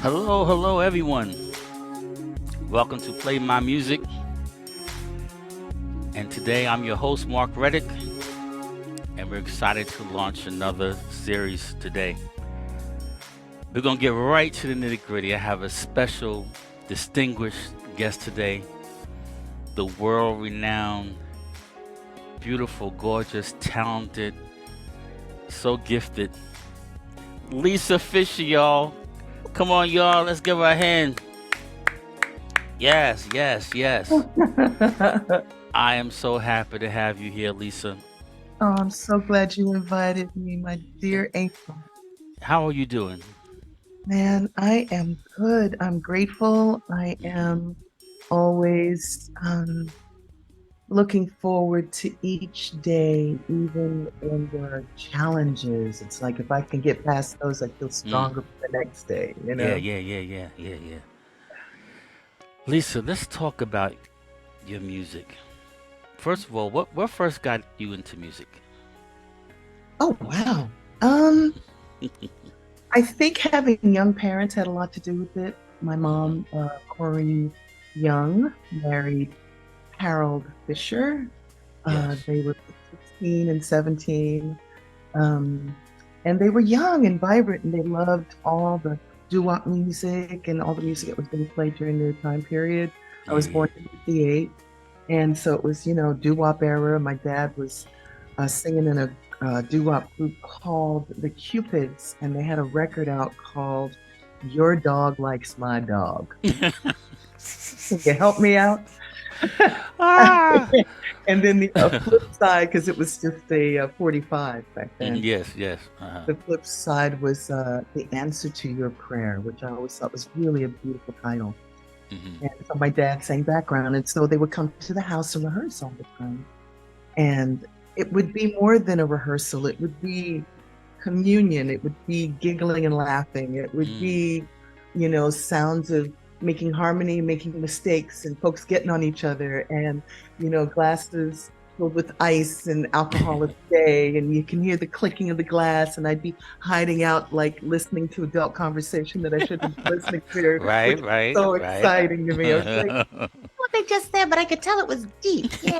Hello, hello, everyone. Welcome to Play My Music. And today I'm your host, Mark Reddick, and we're excited to launch another series today. We're going to get right to the nitty gritty. I have a special, distinguished guest today, the world renowned, beautiful, gorgeous, talented, so gifted, Lisa Fischer, y'all. Come on, y'all. Let's give her a hand. Yes, yes, yes. Oh, I am so happy to have you here, Lisa. I'm so glad you invited me, my dear angel. How are you doing? Man, I am good. I'm grateful. I Hmm. am always looking forward to each day, even when there are challenges. It's like if I can get past those, I feel Mm. stronger for the next day, you Yeah, know? yeah, yeah, yeah, yeah, yeah. Lisa, let's talk about your music. First of all, what first got you into music? Oh, wow. Um, I think having young parents had a lot to do with it. My Hmm. mom, Corey Young, married Harold Fisher. Yes. They were 16 and 17. Um, and they were young and vibrant, and they loved all the doo-wop music and all the music that was being played during their time period. I Yeah, was yeah. born in 58, and so it was, doo-wop era. My dad was singing in a doo-wop group called the Cupids, and they had a record out called Your Dog Likes My Dog. Can you help me out? Ah. And then the flip side, because it was just a 45 back Mhm. then. Yes, yes. Uh-huh. The flip side was The Answer to Your Prayer, which I always thought was really a beautiful title. Hmm. And so my dad sang background. And so they would come to the house and rehearse all the time. And it would be more than a rehearsal, it would be communion, it would be giggling and laughing, it would Mm. be, sounds of making harmony, making mistakes, and folks getting on each other, and, glasses filled with ice and alcohol at the day, and you can hear the clicking of the glass, and I'd be hiding out, like listening to adult conversation that I shouldn't be listening to, which Right, was right, so right. exciting to me. I was like, what they just said, but I could tell it was deep. Yeah.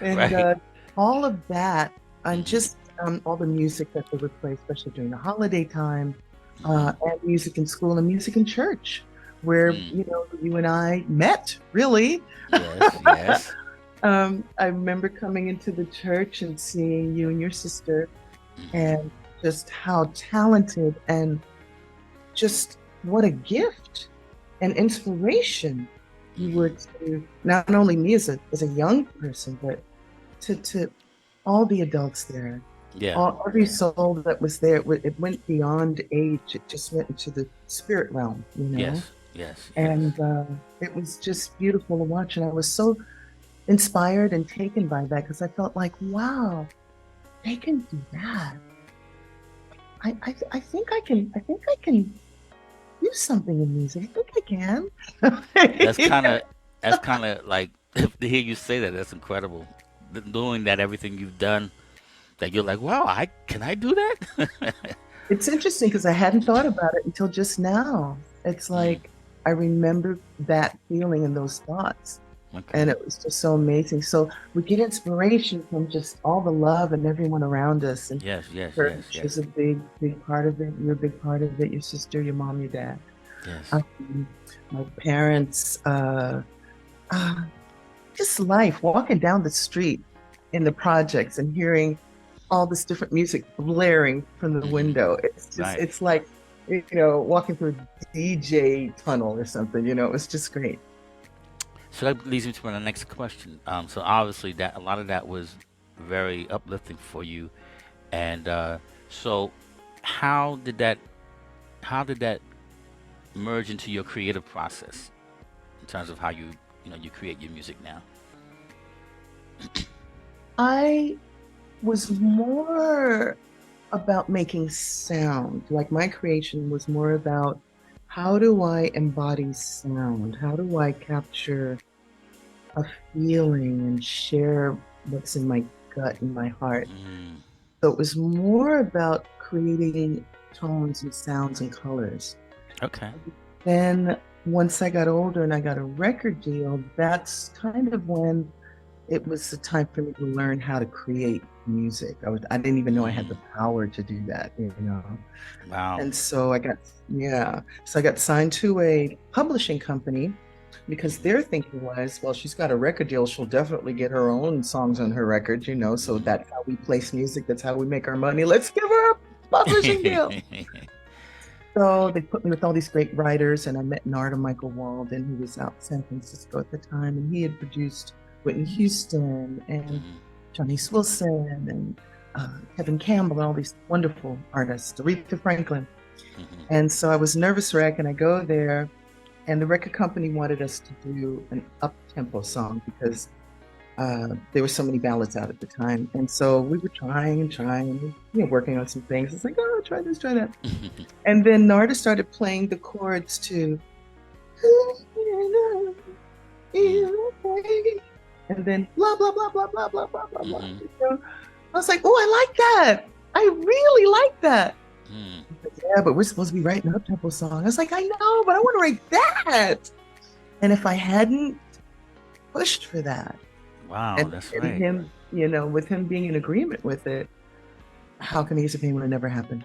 And Right. all of that, and Hmm. just all the music that they would play, especially during the holiday time, Hmm. and music in school and music in church, where, Mm. you and I met, really. Yes, yes. I remember coming into the church and seeing you and your sister, Hmm. and just how talented and just what a gift and inspiration you were Hmm. to not only me as a young person, but to all the adults there, Yeah, every yeah. soul that was there. It went beyond age. It just went into the spirit realm, Yes, yes, yes. and it was just beautiful to watch. And I was so inspired and taken by that because I felt like, wow, they can do that. I think I can. I think I can do something in music. I think That's I kind can. of that's kind of like to hear you say that. That's incredible. Knowing that everything you've done, that you're like, wow, I can I do that? It's interesting because I hadn't thought about it until just now. It's Mm, like I remember that feeling and those thoughts. okay. And it was just so amazing. So we get inspiration from just all the love and everyone around us. And Yes, yes, yes, church is yes, a big, big part of it. You're a big part of it. Your sister, your mom, your dad. yes. Um, my parents, uh, just life, walking down the street in the projects and hearing all this different music blaring from the Hmm. window. It's just, Right. it's like, walking through a DJ tunnel or something, it was just great. So that leads me to my next question. So obviously that a lot of that was very uplifting for you, and so how did that how did that merge into your creative process in terms of how you create your music now? I was more about making sound. Like my creation was more about how do I embody sound? How do I capture a feeling and share what's in my gut and my heart? Mm, So it was more about creating tones and sounds and colors. Okay. Then once I got older and I got a record deal, that's kind of when it was the time for me to learn how to create music. I didn't even know I had Mm. the power to do that, you know. Wow. And so yeah, so I got signed to a publishing company because Hmm. their thinking was, well, she's got a record deal, she'll definitely get her own songs on her record, you know. So Hmm. that's how we place music, that's how we make our money. Let's give her a publishing deal. So they put me with all these great writers, and I met Narda Michael Walden, who was out in San Francisco at the time, and he had produced Whitney Houston and Hmm. Johnny Wilson and Kevin Campbell and all these wonderful artists, Aretha Franklin. Hmm. And so I was nervous wreck, and I go there, and the record company wanted us to do an up-tempo song because there were so many ballads out at the time. And so we were trying and trying, you know, working on some things. It's like, oh, try this, try that. And then Narda started playing the chords to, Hmm. and then blah, blah, blah, blah, blah, blah, blah, blah, blah. Hmm. You know? I was like, oh, I like that. I really like that. Hmm. Yeah, but we're supposed to be writing an up-tempo song. I was like, I know, but I want to write that. And if I hadn't pushed for that, Wow, and, that's and right. him, you know, with him being in agreement with it, how can Ease of Pain would have never happened?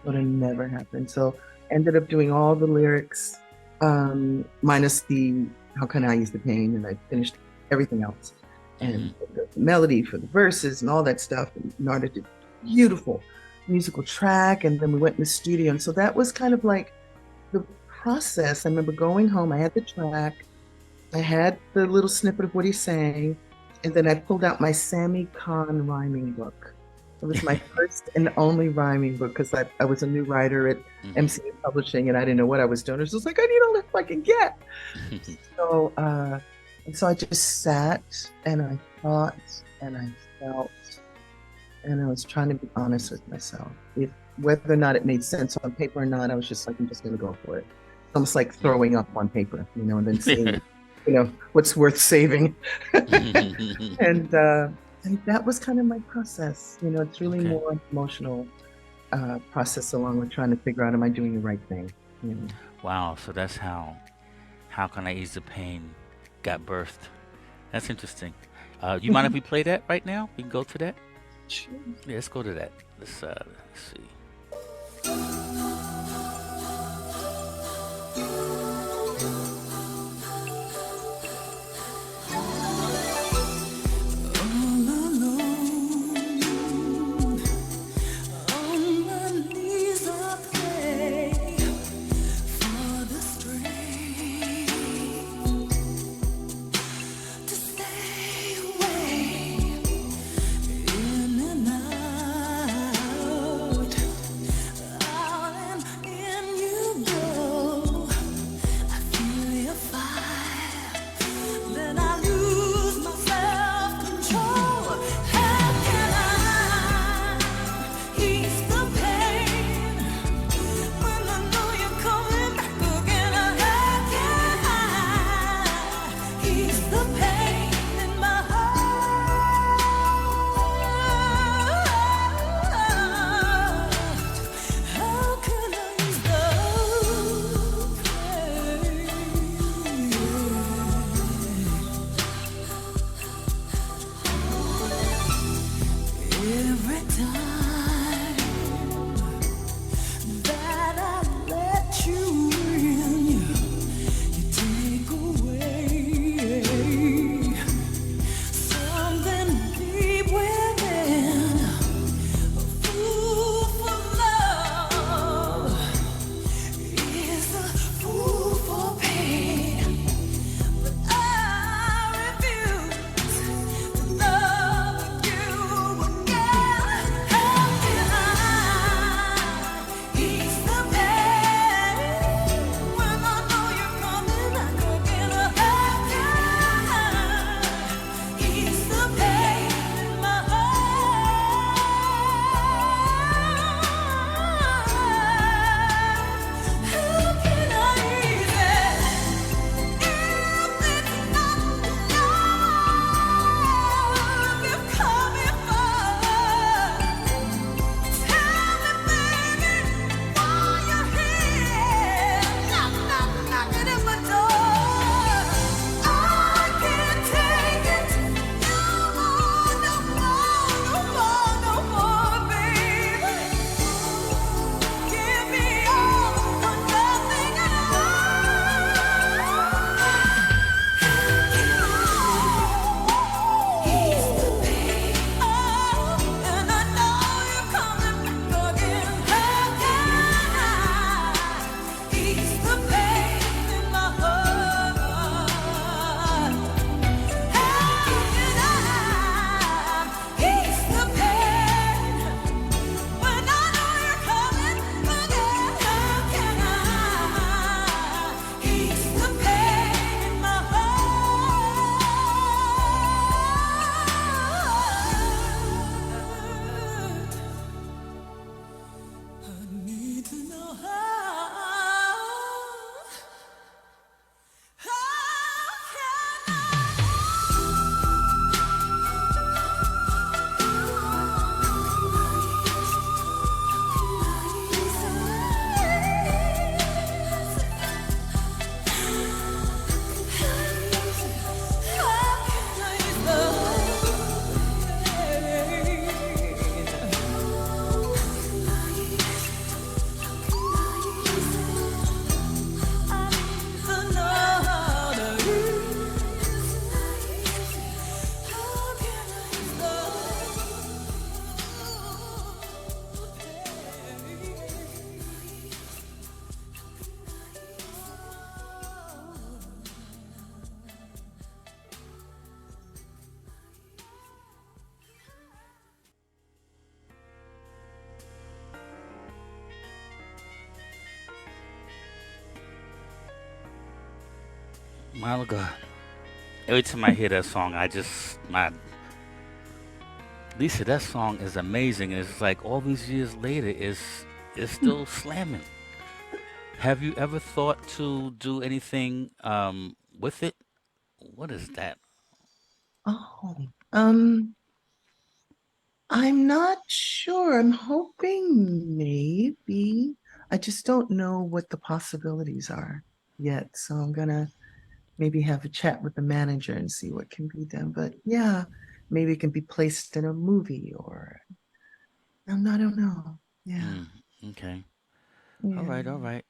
Would have never happened. So ended up doing all the lyrics, minus the How Can I Ease the Pain, and I finished everything else. Hmm. And the melody for the verses and all that stuff. And Narda did beautiful musical track. And then we went in the studio. And so that was kind of like the process. I remember going home, I had the track, I had the little snippet of what he's saying, and then I pulled out my Sammy Kahn rhyming book. It was my first and only rhyming book because I was a new writer at Hmm. MCA Publishing and I didn't know what I was doing. I was just like, I need all the help I can get. So, and so I just sat and I thought and I felt and I was trying to be honest with myself. If whether or not it made sense on paper or not, I was just like, I'm just going to go for it. Almost like throwing up on paper, you know, and then seeing, you know, what's worth saving. and uh, and that was kind of my process. You know, it's really Okay. more emotional process along with trying to figure out, am I doing the right thing? You know? Wow. So that's how can I ease the pain got birthed. That's interesting. You mind if we play that right now? We can go to that. Sure. Yeah, let's go to that. Let's see. My God. Every time I hear that song, I just my Lisa, that song is amazing. It's like all these years later, is still slamming. Have you ever thought to do anything with it? What is that? Oh, um, I'm not sure. I'm hoping maybe. I just don't know what the possibilities are yet. So I'm gonna maybe have a chat with the manager and see what can be done. But yeah, maybe it can be placed in a movie or I don't know. Yeah, Mm, okay. All yeah. right. All right.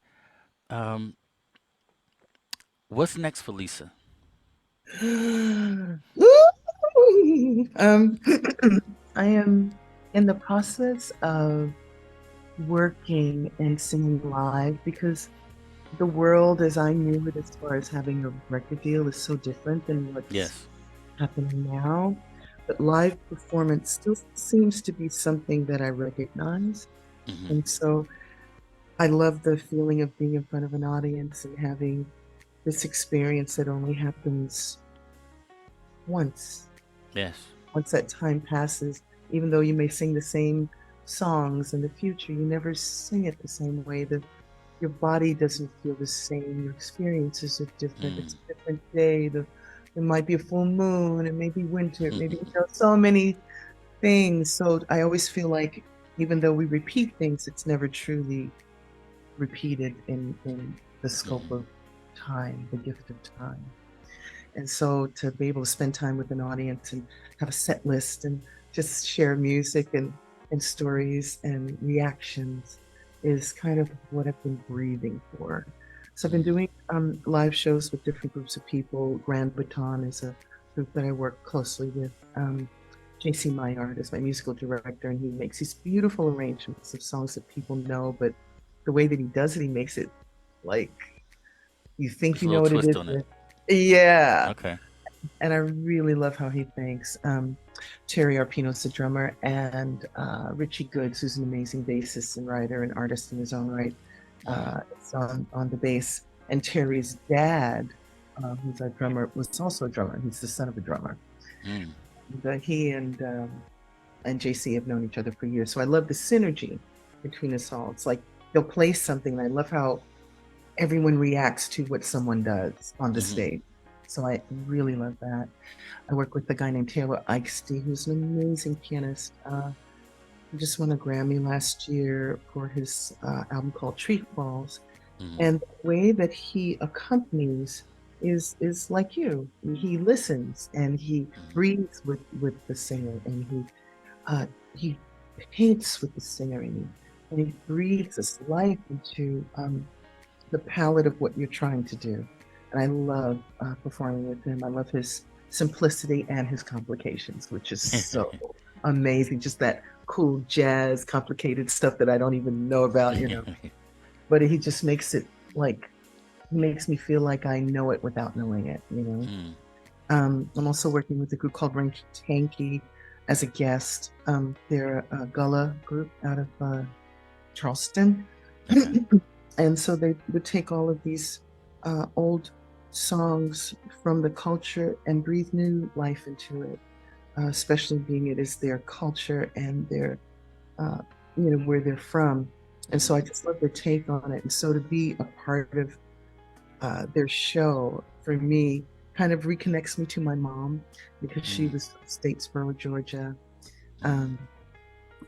Um, what's next for Lisa? Um, I am in the process of working and singing live because the world as I knew it, as far as having a record deal, is so different than what's Yes. happening now. But live performance still seems to be something that I recognize. Hmm. And so I love the feeling of being in front of an audience and having this experience that only happens once. Yes. Once that time passes, even though you may sing the same songs in the future, you never sing it the same way. Your body doesn't feel the same. Your experiences are different. Mm. It's a different day. There might be a full moon. It may be winter. It may be, so many things. So I always feel like even though we repeat things, it's never truly repeated in the scope Hmm. of time, the gift of time. And so to be able to spend time with an audience and have a set list and just share music and stories and reactions is kind of what I've been breathing for. So I've been Mm. doing live shows with different groups of people. Grand Baton is a group that I work closely with. JC Maillard is my musical director, and he makes these beautiful arrangements of songs that people know, but the way that he does it, he makes it like you think There's a you little know what it twist is. on it. Yeah, Okay. and I really love how he thanks Terry Arpino's the drummer, and Richie Goods, who's an amazing bassist and writer and artist in his own right, Hmm. is on the bass. And Terry's dad, who's a drummer, was also a drummer. He's the son of a drummer. Mm. He and JC have known each other for years, so I love the synergy between us all. It's like they'll play something, and I love how everyone reacts to what someone does on the Hmm. stage. So I really love that. I work with a guy named Taylor Ikesty, who's an amazing pianist. He just won a Grammy last year for his album called Tree Falls. Hmm. And the way that he accompanies is like you. He listens and he breathes with the singer, and he paints with the singer, and he breathes this life into the palette of what you're trying to do. And I love performing with him. I love his simplicity and his complications, which is so amazing. Just that cool jazz, complicated stuff that I don't even know about. But he just makes it like, he makes me feel like I know it without knowing it. Mm. I'm also working with a group called Ring Tanky as a guest. They're a Gullah group out of Charleston. Okay. And so they would take all of these old songs from the culture and breathe new life into it, especially being it is their culture and their, uh, where they're from. And so I Hmm. just love their take on it. And so to be a part of their show for me kind of reconnects me to my mom because she Mm. was from Statesboro, Georgia. Hmm. Um,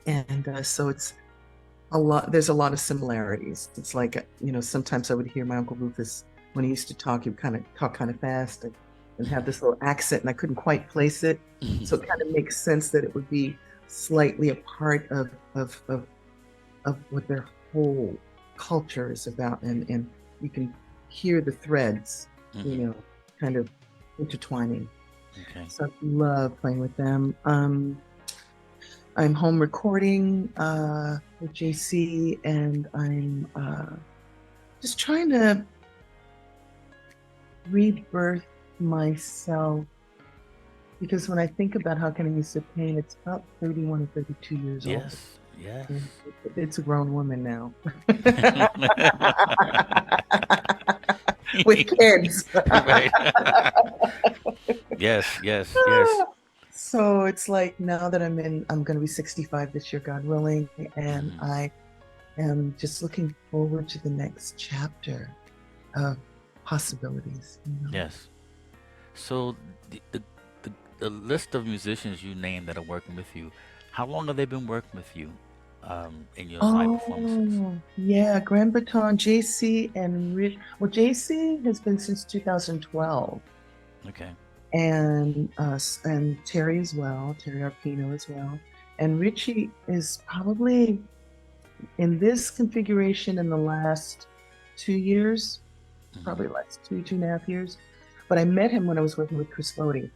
and so it's there's a lot of similarities. It's like, sometimes I would hear my Uncle Rufus when he used to talk, he would kind of talk kind of fast and have this little accent, and I couldn't quite place it. So it kind of makes sense that it would be slightly a part of what their whole culture is about. And you can hear the threads, you Hmm. know, kind of intertwining. Okay. So I love playing with them. I'm home recording with JC, and I'm just trying to rebirth myself because when I think about how can I use the pain, it's about 31 or 32 years old. Yes. Yes. And it's a grown woman now. with kids. Right. Yes, yes, yes. So it's like now that I'm going to be 65 this year, God willing, and Hmm. I am just looking forward to the next chapter of possibilities, you know. Yes. So the, the the the list of musicians you named that are working with you, how long have they been working with you in your live performances? Oh, yeah, Grand Baton, JC and Rich. Well, JC has been since 2012, Okay. and Terry as well, Terry Arpino as well. And Richie is probably in this configuration in the last 2 years, Hmm. probably last 2.5 years. But I met him when I was working with Chris Lodi.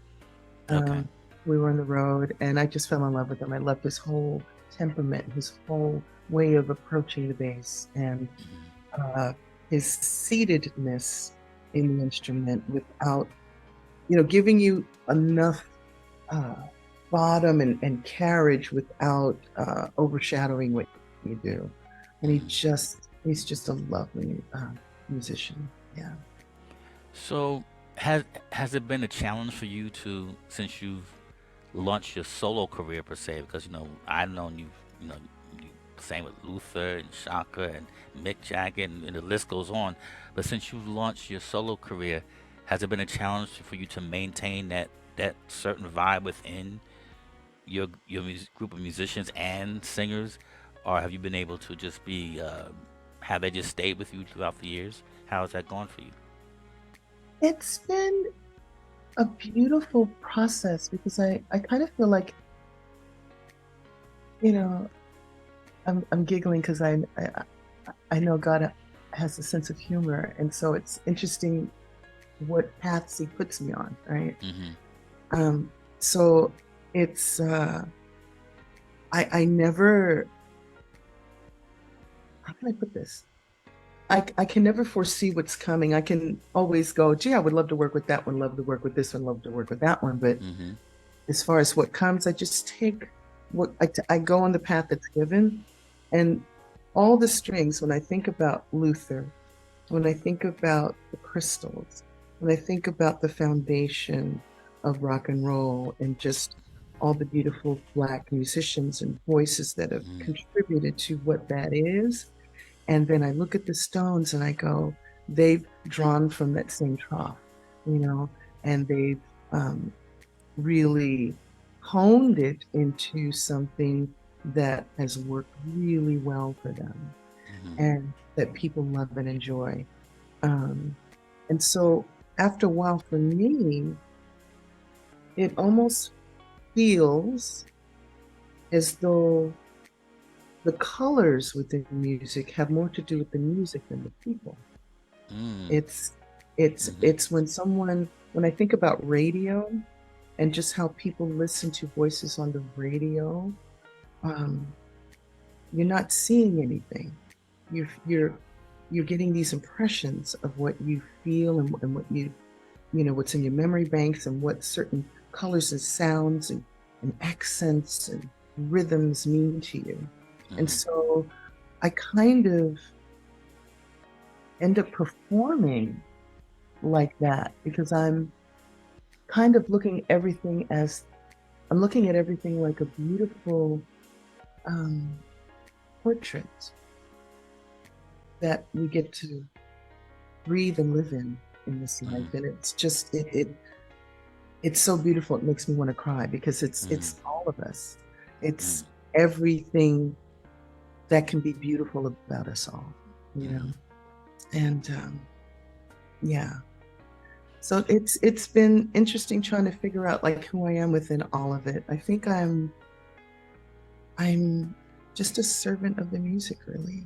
Okay. Um, we were on the road, and I just fell in love with him. I loved his whole temperament, his whole way of approaching the bass, and Hmm. uh, his seatedness in the instrument without, giving you enough uh, bottom and carriage without overshadowing what you do. And Hmm. he's just a lovely musician. Yeah. So has has it been a challenge for you to since you've launched your solo career per se? Because I've known you know you same with Luther and Shaka and Mick Jagger and the list goes on. But since you've launched your solo career, has it been a challenge for you to maintain that certain vibe within group of musicians and singers, or have you been able to just be have they just stayed with you throughout the years? How has that gone for you? It's been a beautiful process because I kind of feel like, you know, I'm giggling because I know God has a sense of humor. And so it's interesting what paths he puts me on, right? Mm-hmm. Um, so it's, I never, how can I put this? I can never foresee what's coming. I can always go, gee, I would love to work with that one, love to work with this one, love to work with that one. But Mm-hmm. as far as what comes, I just take I go on the path that's given. And all the strings, when I think about Luther, when I think about the crystals, when I think about the foundation of rock and roll and just all the beautiful Black musicians and voices that have Mm-hmm. contributed to what that is, and then I look at the stones and I go, they've drawn from that same trough, you know, and they've um, really honed it into something that has worked really well for them Mm-hmm. and that people love and enjoy. Um, and so after a while, for me, it almost feels as though the colors within music have more to do with the music than the people. Mm. It's it's Mm-hmm. it's when I think about radio and just how people listen to voices on the radio, um, you're not seeing anything. You're getting these impressions of what you feel and what what's in your memory banks and what certain colors and sounds and accents and rhythms mean to you. And Mm-hmm. so I kind of end up performing like that because kind of I'm looking at everything like a beautiful um, portrait that we get to breathe and live in this life. Mm-hmm. And it's just it's so beautiful. It makes me want to cry because Mm-hmm. it's all of us. It's Mm-hmm. everything that can be beautiful about us all, you know. Mm-hmm. And yeah, so it's been interesting trying to figure out like who I am within all of it. I think I'm just a servant of the music, really,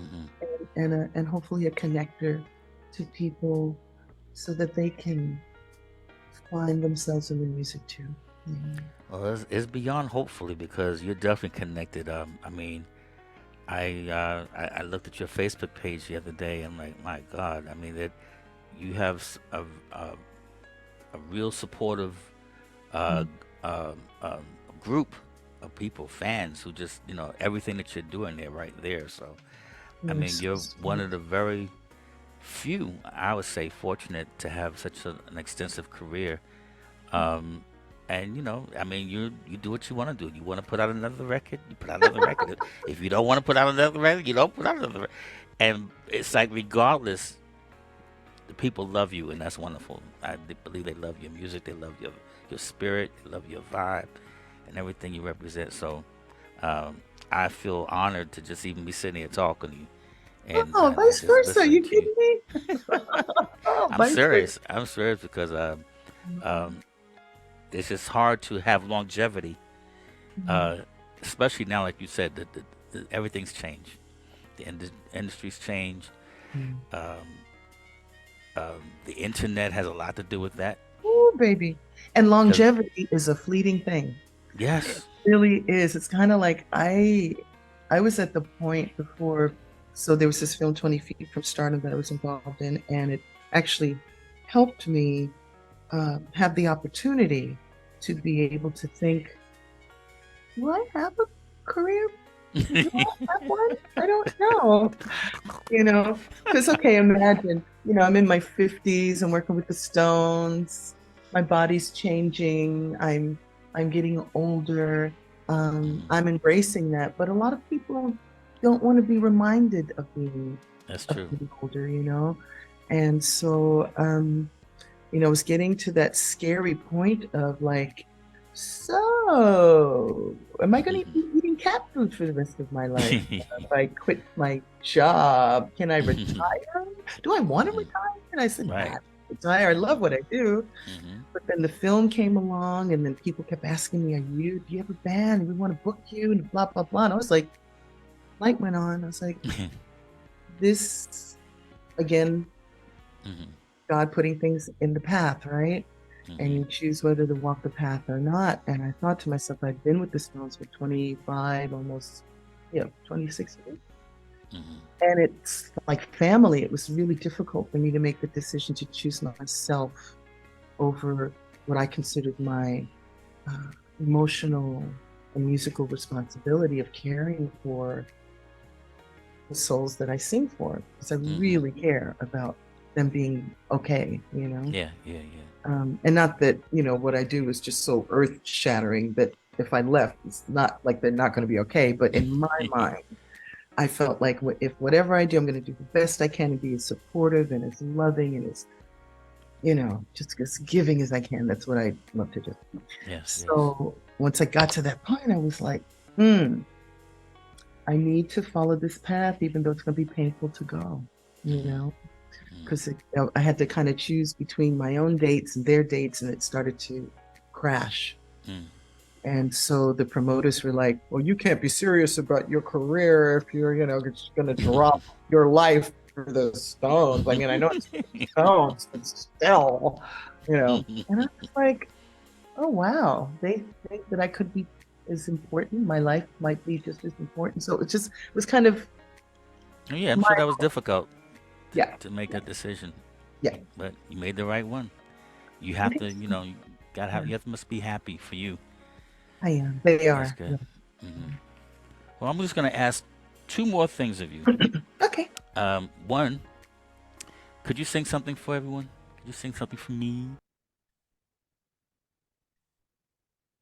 Mm-hmm. and hopefully a connector to people so that they can find themselves in the music too. Yeah. Well, it's beyond hopefully because you're definitely connected. I mean, I looked at your Facebook page the other day. I'm like, my God. I mean, that you have a real supportive uh, Mm. group of people, fans who just everything that you're doing, they're right there. So I You're mean, so you're one sweet. of the very few, I would say, fortunate to have such an extensive career. Um, and I mean, you do what you want to do. You want to put out another record, you put out another record. If you don't want to put out another record, you don't put out another record. And it's like, regardless, the people love you, and that's wonderful. Believe they love your music, they love your spirit, they love your vibe, and everything you represent. So um, I feel honored to just even be sitting here talking to you Oh, and vice just versa. listening You to you. kidding me? Oh, I'm vice versa. serious. I'm serious because um, it's just hard to have longevity, Mhm. uh, especially now, like you said, that everything's changed. The industry's changed. Mhm. Um, the internet has a lot to do with that. Ooh, baby. And Because longevity is a fleeting thing. It yes, really is. It's kind of like I was at the point before, so there was this film 20 Feet from Stardom that I was involved in, and it actually helped me have the opportunity to be able to think, do I have a career? Do I have one? I don't know. You know, because okay, imagine, I'm in my 50s, I'm working with the Stones, my body's changing, I'm getting older, mhm, I'm embracing that, but a lot of people don't want to be reminded that's of true. being older. And so I was getting to that scary point of like, so am I going to be eating cat food for the rest of my life? If I quit my job, can I retire? Do I want to Mhm. retire? And I said, nah, Right. retire. I love what I do. Hmm. But then the film came along, and then people kept asking me, do you have a band? We want to book you, and blah, blah, blah. And I was like, light went on. I was like, this, again, Hmm. God putting things in the path, right? And Hmm. you choose whether to walk the path or not. And I thought to myself, I've been with the Stones for 25, almost, 26 years. Hmm. And it's like family. It was really difficult for me to make the decision to choose myself over what I considered my uh, emotional and musical responsibility of caring for the souls that I sing for, because I Hmm. really care about them being okay. Yeah, yeah, yeah. And not that, what I do is just so earth shattering that if I left, it's not like they're not going to be okay. But in my mind, I felt like if whatever I do, I'm going to do the best I can and be as supportive and as loving and as, just as giving as I can. That's what I love to do. Yes, yes. So once I got to that point, I was like, hmm, I need to follow this path, even though it's going to be painful to go, you Hmm. know, Hmm. because I had to kind of choose between my own dates and their dates, and it started to crash. Mm. And so the promoters were like, well, you can't be serious about your career if you're, just going to drop your life for the Stones. I mean, I know it's Stones, but still. And I was like, oh, wow. They think that I could be as important. My life might be just as important. So it was kind of Yeah, I'm my, sure that was difficult yeah, to make yeah, that decision, yeah. but you made the right one. You I have think to, so. you gotta have, Yeah, you have to must be happy for you. I am. They That's are. good. Yeah. Hmm. Well, I'm just gonna ask two more things of you. Okay. One, could you sing something for everyone? Could you sing something for me?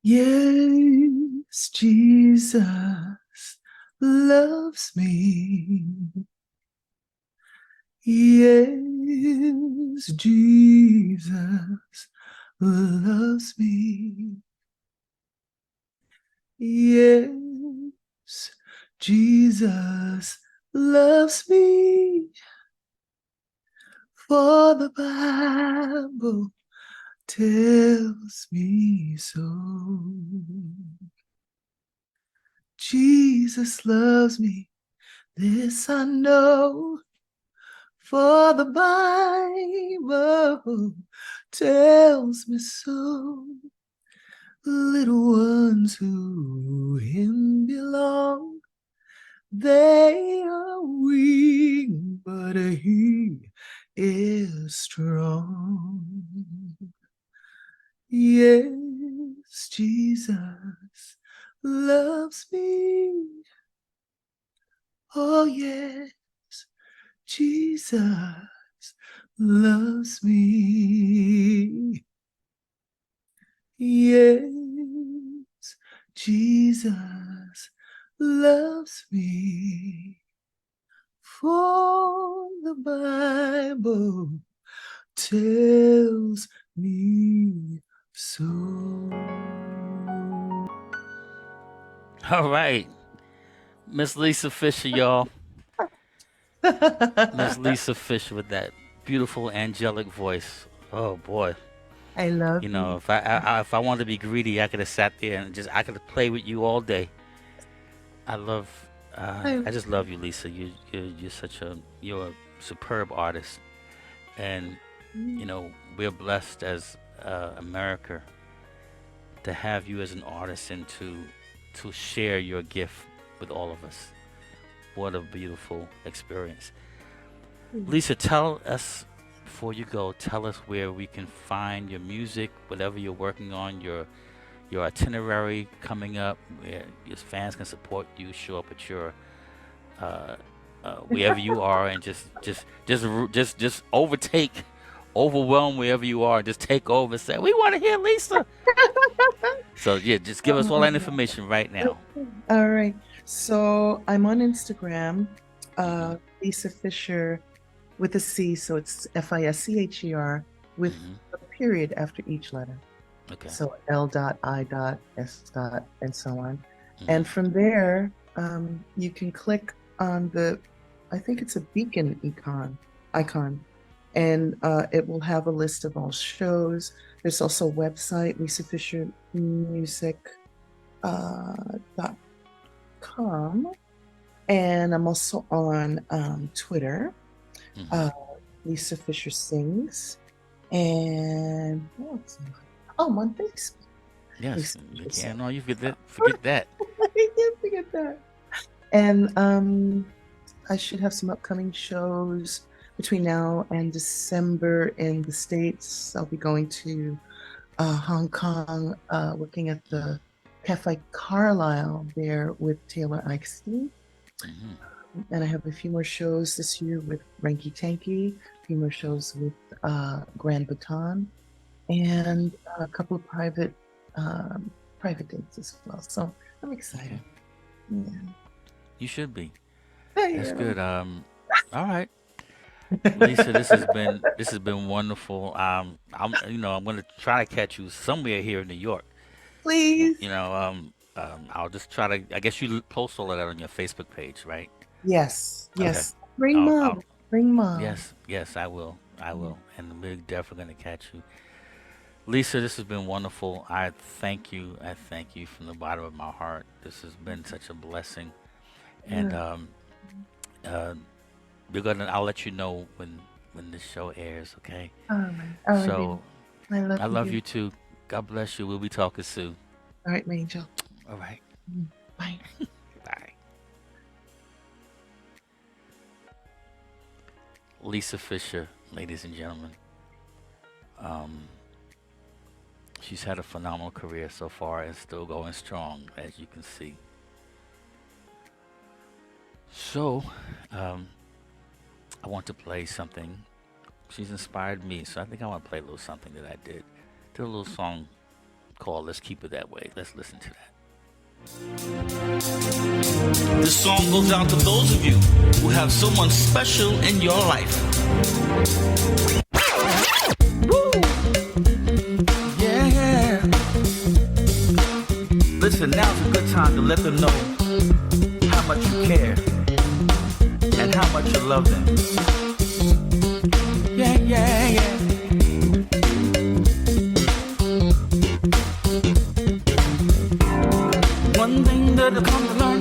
Yes, Jesus loves me. Yes, Jesus loves me. Yes, Jesus loves me. For the Bible tells me so. Jesus loves me. This I know. For the Bible tells me so. Little ones who him belong, they are weak, but he is strong. Yes, Jesus loves me. Oh, yes, Jesus loves me. Yes, Jesus loves me. For the Bible tells me so. All right. Miss Lisa Fischer, y'all. Miss Lisa Fischer with that beautiful angelic voice. Oh boy. I love You know, you. if I wanted to be greedy, I could have sat there and I could have played with you all day. I love, I, I just love you, Lisa. You're a superb artist, and we're blessed as America to have you as an artist and to share your gift with all of us. What a beautiful experience. Lisa, tell us before you go. Tell us where we can find your music, whatever you're working on, your itinerary coming up, where your fans can support you, show up at your uh, wherever you are, and just overtake, overwhelm wherever you are. Just take over. And say we want to hear Lisa. So yeah, just give us all that information right now. All right. So I'm on Instagram, Hmm. Lisa Fischer with a C. So it's Fischer with Hmm. a period after each letter. Okay. So L dot I dot S dot and so on. Hmm. And from there, you can click on I think it's a beacon icon, and it will have a list of all shows. There's also a website, lisafishermusic.com, and I'm also on Twitter, Hmm. uh, Lisa Fischer Sings, and what else am I? Oh, I'm on Facebook. Yes, Lisa you Fischer can't. Sings. No, you forget that. I can't forget that. And I should have some upcoming shows between now and December in the States. I'll be going to Hong Kong, working at the Cafe Carlisle there with Taylor Eichstein. Hmm. And I have a few more shows this year with Ranky Tanky, a few more shows with Grand Baton, and a couple of private dates as well. So I'm excited. Okay, Yeah. you should be. That's Yeah. good. All right, Lisa, this has been wonderful. I'm gonna try to catch you somewhere here in New York. Please. I'll just try to. I guess you post all of that on your Facebook page, right? Yes. Okay. Yes. Bring I'll mom. Bring mom. yes, I will. I Yeah. will. And we're definitely going to catch you. Lisa, this has been wonderful. I thank you. I thank you from the bottom of my heart. This has been such a blessing. And Yeah. uh, I'll let you know when the show airs, okay? All right. All right, baby. So I love I love you. you too. God bless you. We'll be talking soon. All right, my angel. All right. Bye. Bye. Lisa Fischer, ladies and gentlemen. Um, she's had a phenomenal career so far and still going strong, as you can see. So, um, I want to play something. She's inspired me, so I think I want to play a little something that I did. Did a little song called Let's Keep It That Way. Let's listen to that. This song goes out to those of you who have someone special in your life. Woo! Yeah, yeah. Listen, now's a good time to let them know how much you care and how much you love them. Yeah, yeah, yeah. One thing that I've come to learn,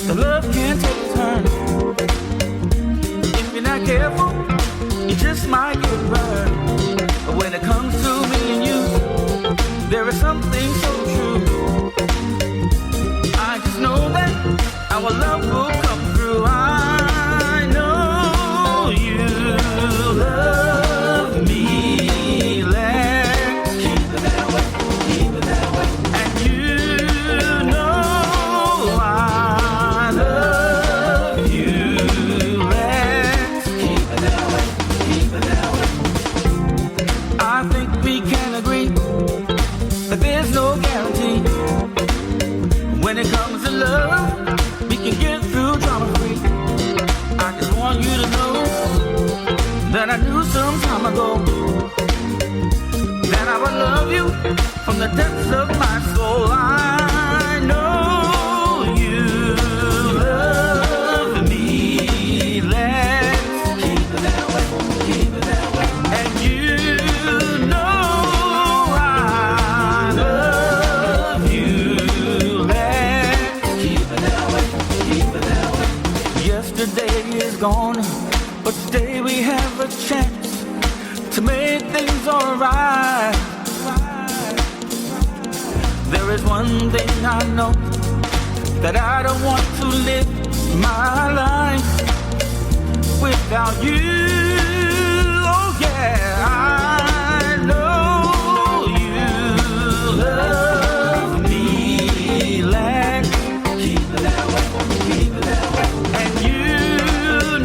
the love can take a turn. If you're not careful, you just might get burned. But when it comes to me and you, there is something so true. I just know that our love will come through. I know you love me. Let's keep it that way. Keep it that way. And you know I love you. Let's keep it that way. When it comes to love, we can get through drama free. I just want you to know that I knew some time ago that I would love you from the depths of my soul. I know you love me. Let's keep it that way, keep it that way. And you know I love you. Let's keep it that way, keep it that way. Yesterday is gone, but today we have a chance to make things alright. There is one thing I know, that I don't want to live my life without you. Oh yeah, I know you love me. Let's keep it that way, keep it that way. And you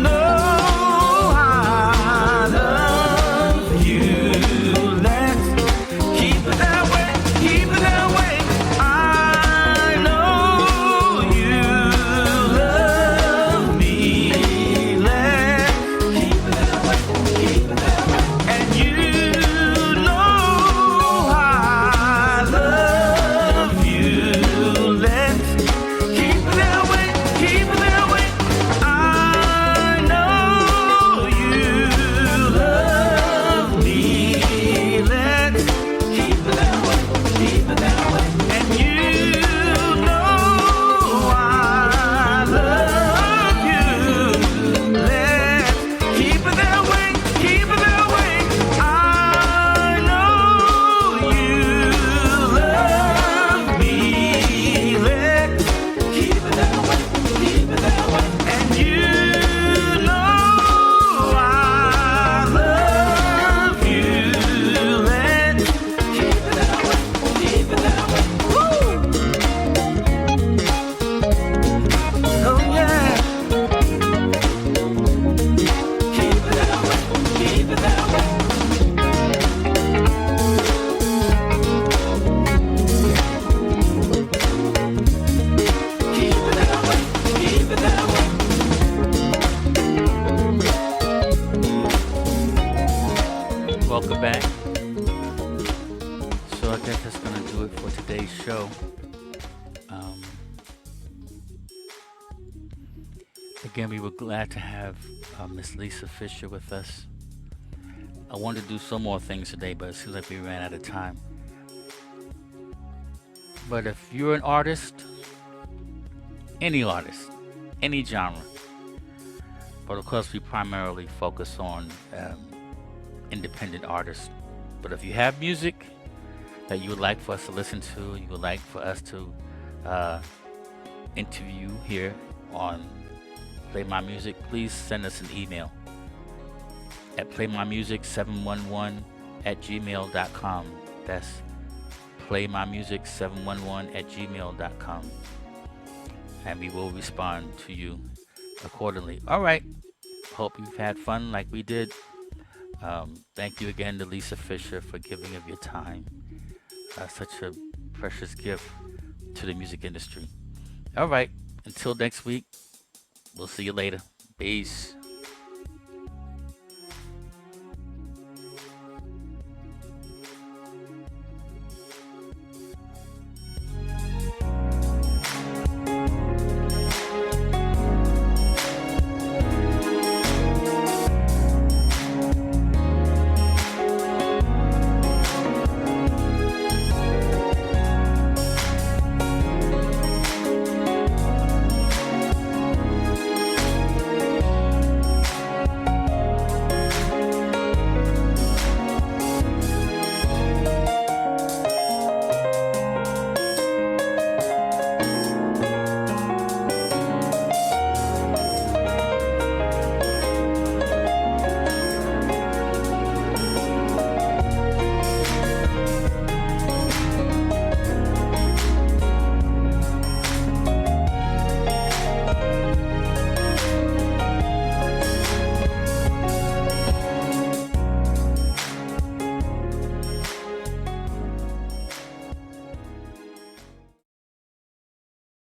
know I love you. Let's keep it that way, keep it that way. I know you love me. Let's keep it that way, keep it that way. And you know I love you. Let's keep it that way, keep it that way. I know you love me. Let's keep it that way, keep it that way. And you know I love you. Let's keep it that way, keep it that way. I know you love me. Let's keep it that way, keep it that way. And you know I love you. Let's keep it that way, keep it that way. Woo! Oh yeah. Keep it that way, keep it that way. Keep it that way, keep it that way. Welcome back. So I guess that's gonna do it for today's show. Um, Again, we were glad to have Miss Lisa Fischer with us. I wanted to do some more things today, but it seems like we ran out of time. But if you're an artist, any genre, but of course we primarily focus on independent artists. But if you have music that you would like for us to listen to, you would like for us to interview here on Play My Music, please send us an email at playmymusic711@gmail.com. That's playmymusic711@gmail.com. And we will respond to you accordingly. All right. Hope you've had fun like we did. Thank you again to Lisa Fischer for giving of your time. Such a precious gift to the music industry. All right. Until next week, we'll see you later. Peace.